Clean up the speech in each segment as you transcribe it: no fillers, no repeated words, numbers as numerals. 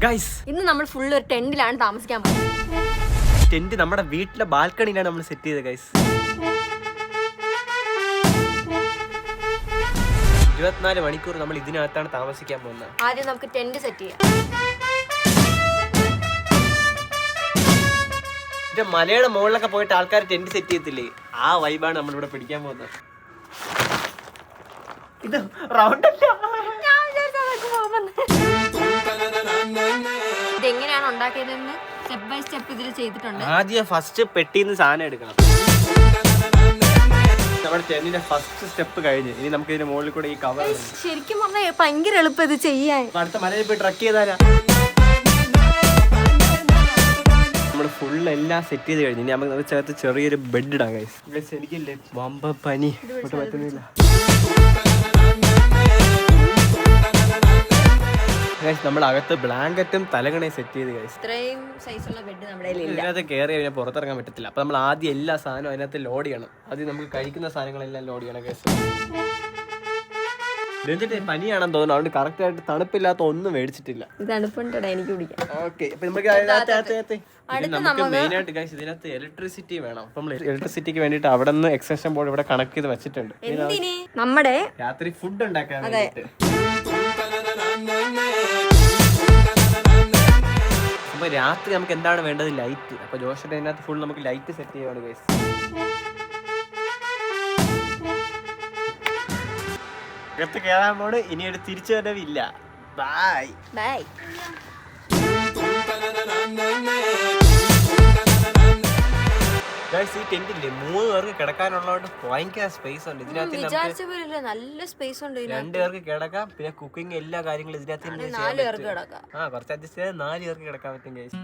Guys ഇന്ന് നമ്മൾ full ഒരു ടെന്റിലാണ് താമസിക്കാൻ പോകുന്നത്. ടെന്റ് നമ്മുടെ വീട്ടിലെ ബാൽക്കണിയിലാണ് നമ്മൾ സെറ്റ് ചെയ്തത് ഗൈസ്. 24 മണിക്കൂർ നമ്മൾ ഇതിനകത്താണ് താമസിക്കാൻ പോകുന്നത്. ആദ്യം നമുക്ക് ടെന്റ് സെറ്റ് ചെയ്യാം. മലയുടെ മുകളിലൊക്കെ പോയിട്ട് ആൾക്കാർ ടെന്റ് സെറ്റ് ചെയ്യത്തില്ലേ, ആ വൈബാണ് നമ്മളിവിടെ പിടിക്കാൻ പോകുന്നത്. ഇത് റൗണ്ട് ഇതെങ്ങനെയാണ് ഉണ്ടാക്കിയതെന്ന് സ്റ്റെപ്പ് ബൈ സ്റ്റെപ്പ് ഇതിൽ ചെയ്തിട്ടുണ്ട്. ആദ്യം ഫസ്റ്റ് പെട്ടിന്ന് സാധനം എടുക്കണം. നമ്മുടെ ടെന്റിന്റെ ഫസ്റ്റ് സ്റ്റെപ്പ് കഴിഞ്ഞ് ഇനി നമുക്ക് ഇതിന്റെ മുകളിൽ കൂടെ ഈ കവർ. ശരിക്കും പറഞ്ഞാൽ ഭയങ്കര എളുപ്പം ഇത് ചെയ്യാൻ. അടുത്ത മലയിൽ പോയി ട്രക്ക് ചെയ്താലാ. നമ്മൾ ഫുൾ എല്ലാം സെറ്റ് ചെയ്ത് കഴിഞ്ഞു. ഇനി നമുക്ക് ചേർത്ത് ചെറിയൊരു ബെഡ് ഇടാം ഗൈസ്. എനിക്കില്ലേ വമ്പ പനി പറ്റുന്നില്ല. നമ്മൾ അകത്ത് ബ്ലാങ്കറ്റും തലകണയും സെറ്റ് ചെയ്ത് ഗൈസ്. ഇത്രയും സൈസുള്ള ബെഡ് നമ്മുടെ ഇതിനകത്ത് കയറി കഴിഞ്ഞാൽ പുറത്തിറങ്ങാൻ പറ്റത്തില്ല. അപ്പൊ നമ്മൾ ആദ്യം എല്ലാ സാധനവും അതിനകത്ത് ലോഡ് ചെയ്യണം. ആദ്യം നമുക്ക് കഴിക്കുന്ന സാധനങ്ങളെല്ലാം ലോഡ് ചെയ്യണം ഗൈസ്. എന്നിട്ട് പനിയാണെന്ന് തോന്നുന്നു, അതുകൊണ്ട് കറക്റ്റ് ആയിട്ട് തണുപ്പില്ലാത്ത ഒന്നും മേടിച്ചിട്ടില്ല. തണുപ്പുണ്ടോ എനിക്ക് കുടിക്കാം. ഓക്കെ, അപ്പൊ നമുക്ക് മെയിൻ ആയിട്ട് ഗൈസ് ഇതിനകത്ത് ഇലക്ട്രിസിറ്റി വേണം. അപ്പൊ നമ്മൾ ഇലക്ട്രിസിറ്റിക്ക് വേണ്ടിട്ട് അവിടെ നിന്ന് എക്സ്റ്റൻഷൻ ബോർഡ് ഇവിടെ കണക്ട് ചെയ്ത് വെച്ചിട്ടുണ്ട്. നമ്മുടെ രാത്രി ഫുഡ് ഉണ്ടാക്കാൻ വേണ്ടിട്ട്. അപ്പൊ രാത്രി നമുക്ക് എന്താണ് വേണ്ടത്? ലൈറ്റ്. അപ്പൊ ജോഷിന്റെ അതിനകത്ത് ഫുൾ നമുക്ക് ലൈറ്റ് സെറ്റ് ചെയ്യുവാണ് ഗൈസ്. അകത്ത് കയറാൻ പോണ്. ഇനി ഒരു തിരിച്ചു വരവില്ല. Bye bye. ഈ ടെന്റില്ലേ 3 പേർക്ക് കിടക്കാനുള്ളതുകൊണ്ട് ഭയങ്കര സ്പേസ് ഉണ്ട് ഇതിനകത്ത്. നല്ല സ്പേസ് ഉണ്ട്. 2 പേർക്ക് കിടക്കാം. പിന്നെ കുക്കിംഗ് എല്ലാ കാര്യങ്ങളും ഇതിനകത്ത്. 4 പേർക്ക് കിടക്കാം. കുറച്ച് അഡ്ജസ്റ്റ് ചെയ്ത് 4 പേർക്ക് കിടക്കാൻ പറ്റും ഗൈസ്.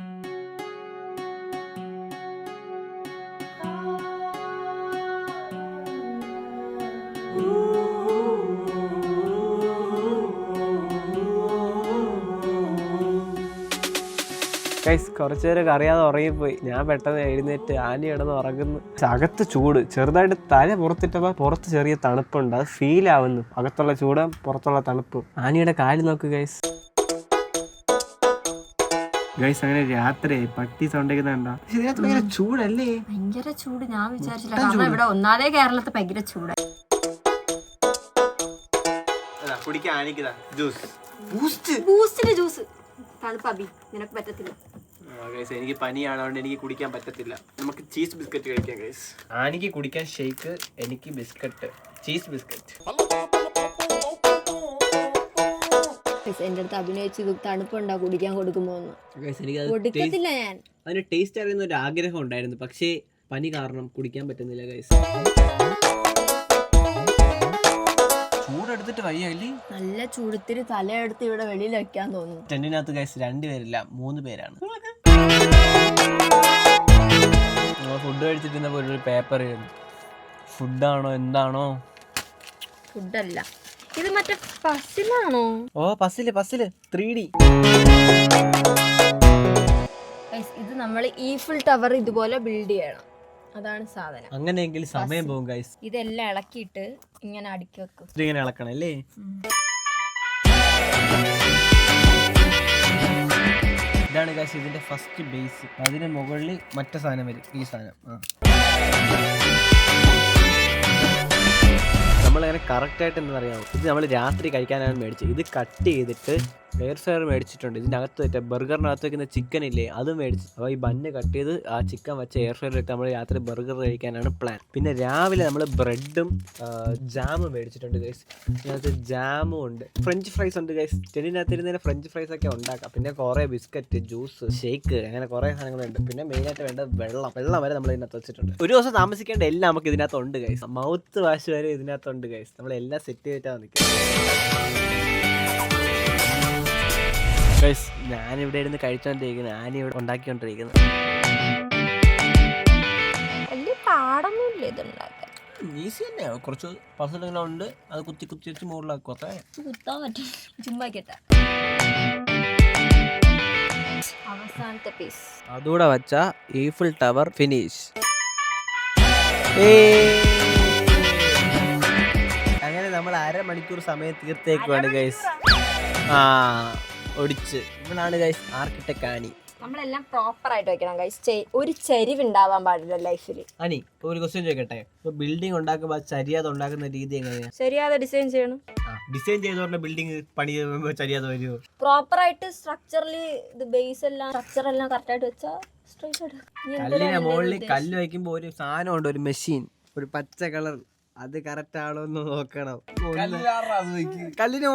കുറച്ചു നേരം അറിയാതെ ഉറങ്ങിപ്പോയി. ഞാൻ പെട്ടെന്ന് എഴുന്നേറ്റ് ആനി കിടന്ന് ഉറങ്ങുന്നു. അകത്ത് ചൂട് ചെറുതായിട്ട് തല പുറത്തിട്ടപ്പോ പുറത്ത് ചെറിയ തണുപ്പുണ്ട്. അത് ഫീൽ ആവുന്നു. അകത്തുള്ള ചൂട് പുറത്തുള്ള തണുപ്പ്. ആനിയുടെ കാല് നോക്ക് ഗൈസ്. ഗൈസ് അങ്ങനെ രാത്രി പട്ടി സൗണ്ടിക്കുന്നുണ്ടോ? ഇതിനകത്ത് ഭയങ്കര ചൂടല്ലേ? ഭയങ്കര ചൂട്. ഞാൻ വിചാരിച്ചില്ല. കാരണം ഇവിടെ ഒന്നാമതേ കേരളത്തിൽ ഭയങ്കര ചൂട്. കുടിക്കാൻ ആനിക്കതാ ജ്യൂസ്. ബൂസ്റ്റിന്റെ ജ്യൂസ്. തണുപ്പ് അബി, നിനക്ക് പറ്റത്തില്ല. എനിക്ക് പനിയാണ്, അതുകൊണ്ട് എനിക്ക് കുടിക്കാൻ പറ്റത്തില്ല. നമുക്ക് ചീസ് ബിസ്ക്കറ്റ് കഴിക്കാം ഗൈസ്. ആനിക്ക് കുടിക്കാൻ ഷേക്ക്, എനിക്ക് ബിസ്ക്കറ്റ്, ചീസ് ബിസ്ക്കറ്റ്. എന്റെ അടുത്ത് അഭിനയിച്ച് തണുപ്പുണ്ടാ കുടിക്കാൻ കൊടുക്കുമ്പോ കൊടുക്കത്തില്ല. ഞാൻ അതിന് ടേസ്റ്റ് അറിയുന്ന ഒരു ആഗ്രഹം ഉണ്ടായിരുന്നു, പക്ഷേ പനി കാരണം കുടിക്കാൻ പറ്റുന്നില്ല ഗൈസ്. ചൂടെടുത്തിട്ട് വയ്യല്ലേ? നല്ല ചൂടത്തിന് തലയെടുത്ത് ഇവിടെ വെളിയിൽ വെക്കാൻ തോന്നുന്നു. ടെന്റിനകത്ത് ഗൈസ് 2 പേരില്ല, 3 പേരാണ്. ഫുഡ് കഴിച്ചിട്ടിരുന്നപ്പോ ഒരു പേപ്പർ ഫുഡാണോ എന്താണോ? ഫുഡല്ല, ഇത് മറ്റേ പസിലാണോ? ഓ പസില് 3D. ഇത് നമ്മൾ ഈഫിൾ ടവർ ഇതുപോലെ ബിൽഡ് ചെയ്യണം. അതാണ് സാധനം. അങ്ങനെയെങ്കിൽ സമയം പോകും ഗൈസ്. ഇതെല്ലാം ഇളക്കിയിട്ട് ഇങ്ങനെ അടുക്കി വെക്കും. ഇങ്ങനെ ഇളക്കണം അല്ലേ? ഇതാണ് ഗൈസ് ഇതിന്റെ ഫസ്റ്റ് ബേസ്. അതിന് മുകളിൽ മറ്റേ സാധനം വരും. ഈ സാധനം നമ്മളങ്ങനെ കറക്റ്റായിട്ട് എന്താ അറിയാമോ? ഇത് നമ്മൾ രാത്രി കഴിക്കാനാണ് മേടിച്ചത്. ഇത് കട്ട് ചെയ്തിട്ട് എയർ ഫ്രയർ മേടിച്ചിട്ടുണ്ട്. ഇതിനകത്ത് മറ്റേ ബർഗറിനകത്ത് വെക്കുന്ന ചിക്കൻ ഇല്ലേ, അതും മേടിച്ചു. അപ്പോൾ ഈ ബണ്ണ് കട്ട് ചെയ്ത് ആ ചിക്കൻ വെച്ച് എയർ ഫ്രയർ വെച്ച് നമ്മൾ രാത്രി ബർഗർ കഴിക്കാനാണ് പ്ലാൻ. പിന്നെ രാവിലെ നമ്മൾ ബ്രെഡും ജാമും മേടിച്ചിട്ടുണ്ട് ഗൈസ്. ഇതിനകത്ത് ജാമും ഉണ്ട്. ഫ്രഞ്ച് ഫ്രൈസ് ഉണ്ട് ഗൈസ്. ടെന്നിനകത്തിരുന്നതിന് ഫ്രഞ്ച് ഫ്രൈസ് ഒക്കെ ഉണ്ടാക്കാം. പിന്നെ കുറേ ബിസ്ക്കറ്റ്, ജ്യൂസ്, ഷേക്ക്, അങ്ങനെ കുറേ സാധനങ്ങളുണ്ട്. പിന്നെ മെയിനായിട്ട് വേണ്ടത് വെള്ളം വരെ നമ്മൾ ഇതിനകത്ത് വെച്ചിട്ടുണ്ട്. ഒരു ദിവസം താമസിക്കേണ്ട എല്ലാം നമുക്ക് ഇതിനകത്ത് ഉണ്ട് ഗൈസ്. മൗത്ത് വാഷ് വരെ ഇതിനകത്തുണ്ട് ഗൈസ്. നമ്മളെല്ലാം സെറ്റ് ചെയ്തിട്ടാണ് നിൽക്കുന്നത്. ഗൈസ് ഞാനിവിടെ ഇരുന്ന് കഴിച്ചോണ്ടിരിക്കുന്നത്, ആനിവിടെ ഉണ്ടാക്കിക്കൊണ്ടിരിക്കുന്നത്. വലിയ പാടൊന്നുമില്ല ഇതുണ്ടാക്കാൻ. ഈസി തന്നെ. കുറച്ച് പസലുകളുണ്ട്, അത് കുത്തി വെച്ച് മുകളിലാക്കും. അത്ര കുത്താൻ പറ്റും. ചുമ്മാ കേട്ടാ അവസാനത്തെ പീസ് അതുകൂടെ വെച്ച ഈഫിൾ ടവർ ഫിനിഷ്. അങ്ങനെ നമ്മൾ 1/2 മണിക്കൂർ സമയം തീർത്തേക്കുവാണ് ഗൈസ്. ഒടിച്ച്. ഇവളാണ് ഗൈസ് ആർക്കിടെക്ട് ആനി. നമ്മളെല്ലാം പ്രോപ്പർ ആയിട്ട് വെക്കണം ഗൈസ്. ഒരു ചെരിവ് ഉണ്ടാവാൻ പാടില്ല ലൈഫിൽ. അനി ഒരു ക്വസ്റ്റ്യൻ ചോദിക്കട്ടെ, ഇപ്പൊ ബിൽഡിംഗ് ഉണ്ടാക്കുമ്പോൾ ചരിയാതെ ഉണ്ടാക്കുന്ന രീതി എങ്ങനെയാ? ശരിയാതെ ഡിസൈൻ ചെയ്യണം. ഡിസൈൻ ചെയ്തോണ്ട് ബിൽഡിംഗ് പണി ചരിയാതെ വരുമോ? പ്രോപ്പർ ആയിട്ട് സ്ട്രക്ചറലി ഇത് ബേസ് എല്ലാം സ്ട്രക്ചർ എല്ലാം കറക്റ്റ് ആയിട്ട് വെച്ചാൽ സ്ട്രൈറ്റ് ആയിട്ട്. കല്ലിന്റെ മുകളിൽ കല്ല് വയ്ക്കുമ്പോ ഒരു സാധനം ഉണ്ട്, ഒരു മെഷീൻ, ഒരു പച്ച കളർ. അത് കറക്റ്റ് ആണോ എന്ന് നോക്കണം. കല്ലിന്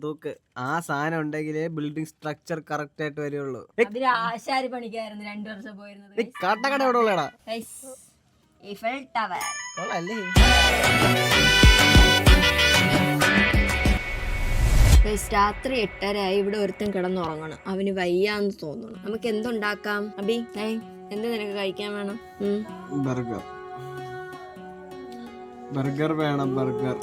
തൂക്ക് ആ സാധനം ഉണ്ടെങ്കിലേ ബിൽഡിംഗ് സ്ട്രക്ചർ കറക്റ്റ് ആയിട്ട് വരുള്ളൂ. അതിന് ആശാരി പണിക്കായിരുന്നു 2 വർഷം പോയിരുന്നത്. കാട്ടക്കട എവിടെ ഉള്ളടാ? Eiffel tower. കൊള്ളാല്ലേ? രാത്രി 8:30 ഇവിടെ ഒരുത്തൻ കിടന്നുറങ്ങണം. അവന് വയ്യാന്ന് തോന്നുന്നു. നമുക്ക് എന്തുണ്ടാക്കാം അബി? എന്താ നിനക്ക് കഴിക്കാൻ വേണം? ബർഗർ വേണം. ബർഗർ.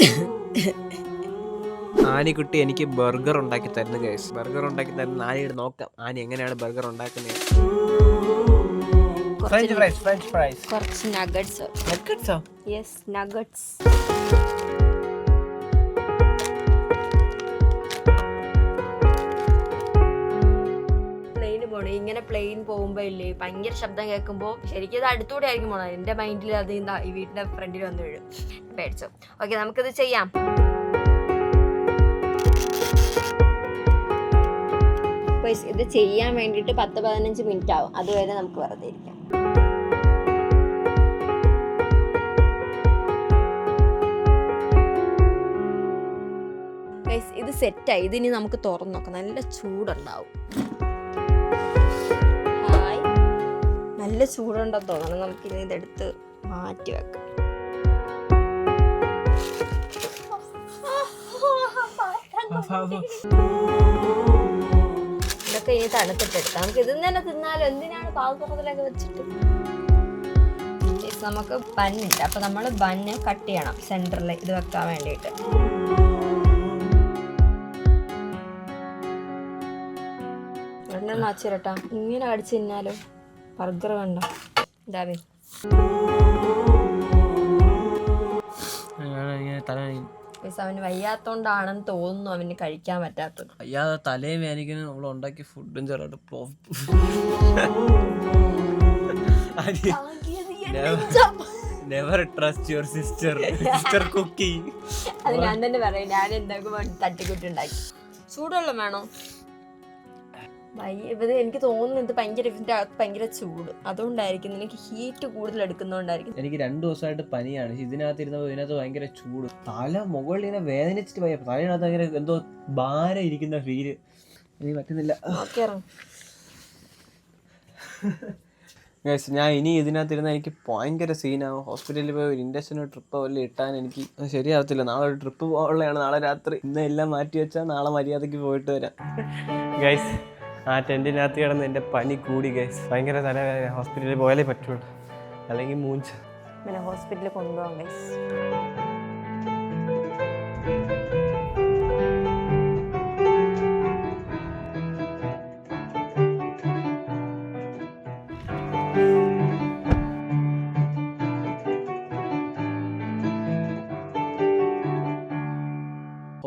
ആനിക്കുട്ടി എനിക്ക് ബർഗർ ഉണ്ടാക്കി തരുന്നു ഗൈസ്. ബർഗർ ഉണ്ടാക്കി തരുന്ന ആനിയോട് നോക്കാം ആനി എങ്ങനെയാണ് ബർഗർ ഉണ്ടാക്കുന്നത്. French fries. കുറച്ച് നഗറ്റ്സ്. നഗറ്റ്സോ? Yes, nuggets. ഇങ്ങനെ പ്ലെയിൻ പോകുമ്പോ ഇല്ലേ ഭയങ്കര ശബ്ദം കേൾക്കുമ്പോ ശരിക്കും ഇത് അടുത്തൂടെ ആയിരിക്കും പോണത്. എന്റെ മൈൻഡിൽ അത് ഈ വീടിന്റെ ഫ്രണ്ടിൽ വന്ന് വീഴും. പേടിച്ചോ? ഓക്കെ, നമുക്കിത് ചെയ്യാം. ഇത് ചെയ്യാൻ വേണ്ടിയിട്ട് 10-15 മിനിറ്റ് ആവും. അതുവരെ നമുക്ക് വെറുതെ ഇരിക്കാം. ഇത് സെറ്റായി. ഇതിനി നമുക്ക് തുറന്നു നോക്കാം. നല്ല ചൂടുണ്ടാവും. നല്ല ചൂടുണ്ടെന്ന് തോന്നണം. നമുക്കിനി ഇതെടുത്ത് മാറ്റി വെക്കാം. ഇതൊക്കെ ഇനി തണുത്തിട്ടെടുക്കാം. നമുക്ക് ഇത് തന്നെ തിന്നാലും. എന്തിനാണ് പാകപ്പുറത്തിലൊക്കെ വെച്ചിട്ട്? നമുക്ക് ബന്നില്ല. അപ്പൊ നമ്മൾ ബന്ന് കട്ട് ചെയ്യണം സെന്ററിൽ ഇത് വെക്കാൻ വേണ്ടിയിട്ട്. അച്ചിരട്ടാ ഇങ്ങനെ അടിച്ചു തിന്നാലോ. ബർഗർ കണ്ടോ? ഇതാവേ അവന് വയ്യാത്തോണ്ടാണെന്ന് തോന്നുന്നു അവന് കഴിക്കാൻ പറ്റാത്തത്. അയ്യാതെ തലയും വേദനിക്കുന്നു. നമ്മൾ ഉണ്ടാക്കിയ ഫുഡും ചെറുതായിട്ട് never trust your sister cooking. അത് ഞാൻ തന്നെ പറയും. ഞാൻ എന്താക്കും തട്ടിക്കുട്ടുണ്ടാക്കി. ചൂടുവെള്ളം വേണോ? എനിക്ക് തോന്നുന്നു ഇത് ഇതിന്റെ അകത്ത് ഭയങ്കര ചൂട്. അതുകൊണ്ടായിരിക്കും. നിനക്ക് ഹീറ്റ് കൂടുതൽ എടുക്കുന്നോണ്ടായിരിക്കും. എനിക്ക് 2 ദിവസമായിട്ട് പനിയാണ്. ഇതിനകത്ത് ഇരുന്നപ്പോൾ ഇതിനകത്ത് ഭയങ്കര ചൂട്. തല മുകളിൽ ഇങ്ങനെ വേദനിച്ചിട്ട് പോയ തലയിനകത്ത് ഭയങ്കര എന്തോ ഭാരം ഇരിക്കുന്ന ഫീല്. എനിക്ക് പറ്റുന്നില്ല. ഞാൻ ഇനി ഇതിനകത്തിരുന്ന എനിക്ക് ഭയങ്കര സീനാവും. ഹോസ്പിറ്റലിൽ പോയി ഒരു ഇൻഡക്ഷനോ ട്രിപ്പോ വല്ല ഇട്ടാൻ എനിക്ക് ശരിയാവത്തില്ല. നാളെ ഒരു ട്രിപ്പ് പോകാനുള്ളതാണ്. നാളെ രാത്രി. ഇന്ന് എല്ലാം മാറ്റി വെച്ചാൽ നാളെ മര്യാദയ്ക്ക് പോയിട്ട് വരാം. ഗൈസ്, ആ ടെൻറ്റിനകത്ത് കിടന്ന് എൻ്റെ പനി കൂടി ഗൈസ്. ഭയങ്കര തലവേദന. ഹോസ്പിറ്റലിൽ പോയാലേ പറ്റുള്ളൂ, അല്ലെങ്കിൽ മൂഞ്ച്. പിന്നെ ഹോസ്പിറ്റലിൽ കൊണ്ടുപോകാം ഗൈസ്.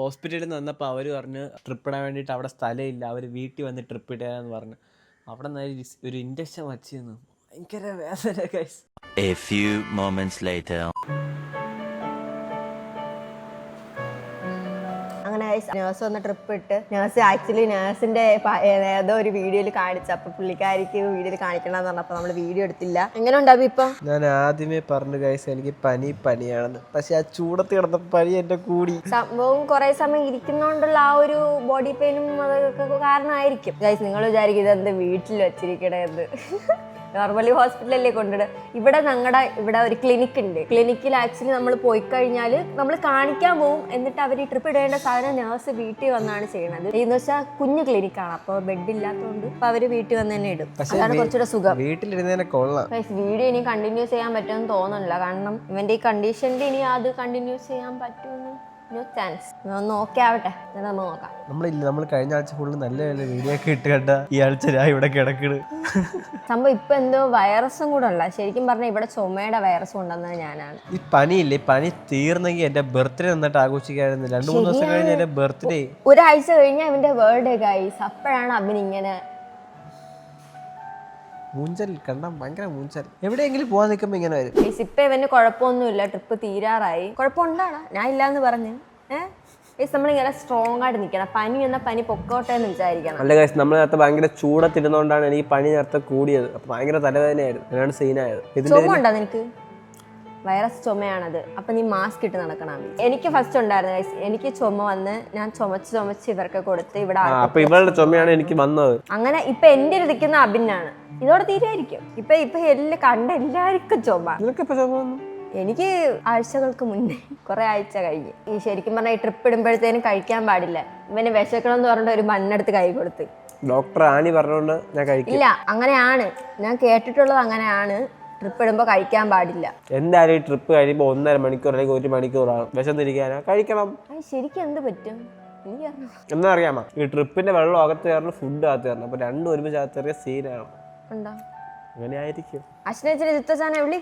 ഹോസ്പിറ്റലിൽ നിന്ന് വന്നപ്പോൾ അവർ പറഞ്ഞ് ട്രിപ്പ് ഇടാൻ വേണ്ടിയിട്ട് അവിടെ സ്ഥലമില്ല, അവർ വീട്ടിൽ വന്ന് ട്രിപ്പ് ഇടാന്ന് പറഞ്ഞു. അവിടെ നിന്ന് ഒരു ഇൻഡക്ഷൻ വച്ചിരുന്നു. ഭയങ്കര വേദന guys. A few moments later. അങ്ങനെ നേഴ്സ് വന്ന് ട്രിപ്പ് ഇട്ട് നേഴ്സിന്റെ ഏതോ ഒരു വീഡിയോയിൽ കാണിച്ചപ്പോൾ പുള്ളിക്കാരിക്ക് വീഡിയോയിൽ കാണിക്കണമെന്ന് പറഞ്ഞപ്പോൾ നമ്മൾ വീഡിയോ എടുത്തില്ല. എങ്ങനെ ഉണ്ടാവും ഇപ്പൊ? ഞാൻ ആദ്യമേ പറഞ്ഞു ഗൈസ് എനിക്ക് പനിയാണെന്ന്. പക്ഷെ ആ ചൂടത്ത് കിടന്ന പനി എന്റെ കൂടി. സംഭവം കുറെ സമയം ഇരിക്കുന്നോണ്ടുള്ള ആ ഒരു ബോഡി പെയിനും അതൊക്കെ കാരണമായിരിക്കും ഗൈസ്. നിങ്ങൾ വിചാരിക്കും ഇതെന്ത് വീട്ടിൽ വെച്ചിരിക്കണേന്ന്. നോർമലി ഹോസ്പിറ്റലല്ലേ കൊണ്ടിടുക. ഇവിടെ ഒരു ക്ലിനിക്ക് ഉണ്ട്. ക്ലിനിക്കിൽ ആക്ച്വലി നമ്മൾ പോയി കഴിഞ്ഞാൽ നമ്മൾ കാണിക്കാൻ പോകും. എന്നിട്ട് അവർ ഈ ട്രിപ്പ് ഇടേണ്ട സാധനം നേഴ്സ് വീട്ടിൽ വന്നാണ് ചെയ്യണത്. എന്ന് വെച്ചാൽ കുഞ്ഞു ക്ലിനിക്കാണ്. അപ്പോൾ ബെഡ് ഇല്ലാത്തതുകൊണ്ട് അപ്പൊ അവര് വീട്ടിൽ വന്ന് തന്നെ ഇടും. അതാണ് കുറച്ചുകൂടെ സുഖം. വീഡിയോ ഇനി കണ്ടിന്യൂസ് ചെയ്യാൻ പറ്റുമെന്ന് തോന്നുന്നില്ല. കാരണം ഇവന്റെ ഈ കണ്ടീഷനിൽ ഇനി അത് കണ്ടിന്യൂസ് ചെയ്യാൻ പറ്റുമെന്ന് ന്യൂ ചാൻസ് ഒന്ന് ഓക്കെ ആവട്ടെ, എന്നിട്ട് നമ്മൾ നോക്കാം. നമ്മൾ കഴിഞ്ഞ ആഴ്ച ഫുള്ള് നല്ല നല്ല വീഡിയോ ഒക്കെ ഇട്ട് കണ്ട ഈ ആഴ്ച ഞാൻ ഇവിടെ കിടക്കണ്. സംഭവം ഇപ്പൊ എന്തോ വൈറസും കൂടെ ഉള്ള, ശരിക്കും പറഞ്ഞാൽ ഇവിടെ ചുമയുടെ വൈറസും ഉണ്ടെന്നത് ഞാനാണ്. ഈ പനിയില്ലേ, പനി തീർന്നെങ്കിൽ എന്റെ ബർത്ത്ഡേ നന്നായിട്ട് ആഘോഷിക്കായിരുന്നു. 2-3 ദിവസം കഴിഞ്ഞ് എന്റെ ബർത്ത്ഡേ. ഒരാഴ്ച കഴിഞ്ഞാൽ ഇവന്റെ ബർത്ത്ഡേ ഗൈസ്. അപ്പോഴാണ് അബിൻ ഇങ്ങനെ മൂഞ്ചൽ കണ്ടാ ഭയങ്കര മൂഞ്ചൽ. എവിടെയെങ്കിലും പോവാൻ നിൽക്കുമ്പോ ഇങ്ങനെ വരും. ഇപ്പൊ ഇവന് കുഴപ്പമൊന്നുമില്ല, ട്രിപ്പ് തീരാറായി. കുഴപ്പമുണ്ടാണ്, ഞാൻ ഇല്ലാന്ന് പറഞ്ഞു. നമ്മളിങ്ങനെ സ്ട്രോങ് ആയിട്ട് നിൽക്കണം. പനി എന്ന പനി പൊക്കോട്ടെ എന്ന് വിചാരിക്കണം. അല്ല ഗൈസ്, നമ്മൾ നേരത്തെ ഭയങ്കര ചൂടത്തിരുന്നോണ്ടാണ് എനിക്ക് പനി നേരത്തെ കൂടിയത്. അപ്പൊ ഭയങ്കര തലവേദനയായിരുന്നു, അതിനാണ് സീനായത്. ചുമ ഉണ്ടോ നിനക്ക്? വൈറസ് ചുമയാണത്. അപ്പൊ നീ മാസ്ക് ഇട്ട് നടക്കണം. എനിക്ക് ഫസ്റ്റ് ഉണ്ടായിരുന്നു ഗൈസ്, എനിക്ക് ചുമ വന്ന് ഞാൻ ചുമച്ച് ഇവർക്ക് കൊടുത്ത് ഇവിടെ. അപ്പൊ ഇവളുടെ ചുമയാണ് എനിക്ക് വന്നത്. അങ്ങനെ ഇപ്പൊ എന്റെ ഇരിക്കുന്ന അബിനാണ്. ഇതോടെ തീരായിരിക്കും. ഇപ്പൊ കണ്ട എല്ലാവർക്കും ചുമ. എനിക്ക് ആഴ്ചകൾക്ക് മുന്നേ, കുറെ ആഴ്ച കഴിഞ്ഞ്. ഈ ശരിക്കും പറഞ്ഞാൽ ഈ ട്രിപ്പ് ഇടുമ്പോഴത്തേനും കഴിക്കാൻ പാടില്ല. ഇവന് വിശക്കണം എന്ന് പറഞ്ഞിട്ട് ഒരു മണ്ണെടുത്ത് കൈ കൊടുത്ത് ഡോക്ടർ ആനി പറഞ്ഞോണ്ട് ഞാൻ കഴിക്കും. ഇല്ല, അങ്ങനെയാണ് ഞാൻ കേട്ടിട്ടുള്ളത്. അങ്ങനെയാണ്, ട്രിപ്പ് ഇടുമ്പോ കഴിക്കാൻ പാടില്ല. എന്തായാലും ഈ ട്രിപ്പ് കഴിയുമ്പോ 1.5 മണിക്കൂർ അല്ലെങ്കിൽ 1 മണിക്കൂറാണ്. വിശന്നിരിക്കാനാ കഴിക്കണം. ശരിക്കും എന്ത് പറ്റും എന്താ അറിയാമോ, ഈ ട്രിപ്പിന്റെ വെള്ളം അകത്ത് കയറണം, ഫുഡ് അകത്ത് കയറണം. അപ്പൊ രണ്ടും ഒരുമിച്ച് അകത്ത് കയറിയ സീനാണ്. അങ്ങനെ ആയിരിക്കും. അശ്വനെ ചിത്തച്ചാനെ വിളി.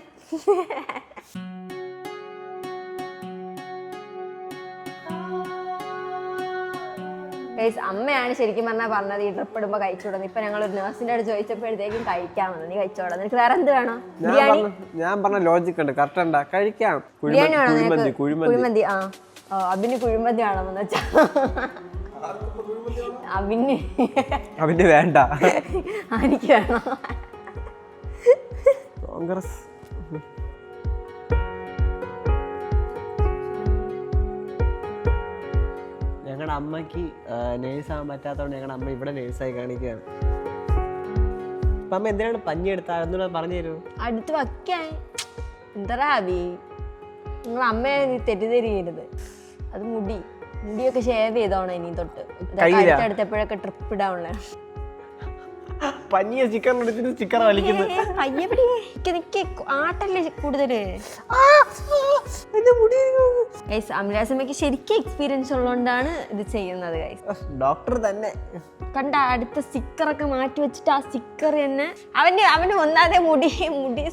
അമ്മയാണ് ശരിക്കും പറഞ്ഞത് ഈ ട്രിപ്പ് ഇടുമ്പോ കഴിച്ചോടുന്നു. ഇപ്പൊ ഞങ്ങൾ ഒരു നഴ്സിന്റെ അടുത്ത് ചോദിച്ചപ്പോഴത്തേക്കും കഴിക്കാമെന്ന്. നീ കഴിച്ചോടാ, നിനക്ക് വേറെ എന്ത് വേണോ? ബിരിയാണി. ഞാൻ പറഞ്ഞ ലോജിക് ഉണ്ട്, കറക്റ്റ് ഉണ്ടാ, കഴിക്കാം. ബിരിയാണി വേണോ നിനക്ക്? കുഴിമന്തി. ആ അബിന് കുഴിമന്തി വേണമെന്ന് വെച്ചാ അബിന് വേണ്ട, എനിക്ക് വേണം. കോൺഗ്രസ് ഞങ്ങളുടെ അമ്മയ്ക്ക് നേഴ്സാകാൻ പറ്റാത്തതുകൊണ്ട് ഞങ്ങളുടെ അമ്മ ഇവിടെ നേഴ്സായി കാണിക്കുകയാണ്. അപ്പൊ അമ്മ എന്തിനാണ് പഞ്ഞി എടുത്താൽ പറഞ്ഞു തരൂ. അടുത്ത് വയ്ക്കാൻ എന്താ അബി, നിങ്ങൾ അമ്മയെ നീ തെറ്റിദ്ധരിക്കരുത്. അത് മുടിയൊക്കെ ഷേവ് ചെയ്തോണം ഇനി തൊട്ട്. അടുത്തപ്പോഴൊക്കെ ട്രിപ്പ് ഇടാനുള്ള പഞ്ഞിയ ചിക്കൻ ചിക്കൻ വലിക്കുന്നു. ആട്ടല്ലേ കൂടുതല്. അമലാസമ്മയ്ക്ക് ശരിക്കും എക്സ്പീരിയൻസ് ഉള്ളതുകൊണ്ടാണ് ഇത് ചെയ്യുന്നത്. ഡോക്ടർ തന്നെ കണ്ട അടുത്ത സ്റ്റിക്കറൊക്കെ മാറ്റി വെച്ചിട്ട് ആ സ്റ്റിക്കർ തന്നെ അവന് ഒന്നാതെ മുടി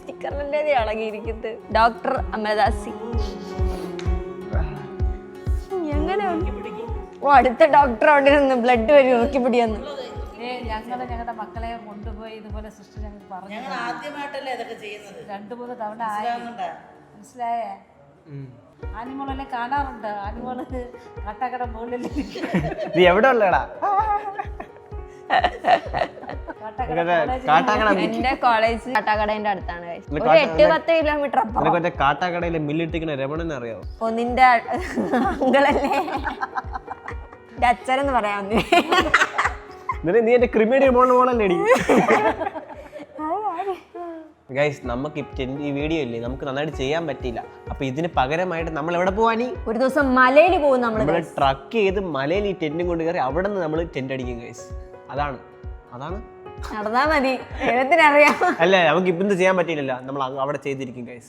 സ്റ്റിക്കറിന്റെ ഇളകിയിരിക്കുന്നത്. ഡോക്ടർ അമലദാസി എങ്ങനെ അടുത്ത ഡോക്ടർ അവിടെ നിന്ന് ബ്ലഡ് വഴി നോക്കിപ്പിടിയെന്ന്. ഞങ്ങളുടെ മക്കളെ കൊണ്ടുപോയി ഇതുപോലെ സിസ്റ്റർ ഞങ്ങൾക്ക് പറഞ്ഞു. ആദ്യമായിട്ടല്ലേ ഇതൊക്കെ ചെയ്യുന്നത്, 2-3 തവണ ആയി. മനസ്സിലായേ? ആനിമോളല്ലേ കാണാറുണ്ട്. ആനിമോള് കാട്ടാക്കട മുകളിൽ നീ എവിടെ ഉള്ളടാ? എന്റെ കോളേജ് കാട്ടാക്കടേന്റെ അടുത്താണ്. 8-10 കിലോമീറ്റർ അപ്പുറം. കാട്ടാക്കടയിലെ മില്ലിട്ടിക്കുന്ന രമണനെ അറിയാവോ? ഓ നിന്റെ അങ്കിളല്ലേ? എന്റെ അച്ഛനെന്ന് പറയാവുന്നേ. നീ എന്റെ ക്രിമിനൽ മോളല്ലേടി? ഗൈസ്, നമുക്ക് ഈ വീഡിയോ ഇല്ലേ, നമുക്ക് നന്നായിട്ട് ചെയ്യാൻ പറ്റിയില്ല. അപ്പൊ ഇതിന് പകരമായിട്ട് നമ്മൾ എവിടെ പോവാനി? ഒരു ദിവസം മലയിൽ പോകും. നമ്മൾ ട്രക്ക് ചെയ്ത് മലയിൽ ഈ ടെന്റും കൊണ്ട് കയറി അവിടെ നിന്ന് നമ്മൾ ടെന്റ് അടിക്കും ഗൈസ്. അതാണ് നടന്നാ മതി. അറിയാം. അല്ല, നമുക്ക് ഇപ്പം ചെയ്യാൻ പറ്റിയില്ലല്ലോ, നമ്മൾ അവിടെ ചെയ്തിരിക്കും ഗൈസ്.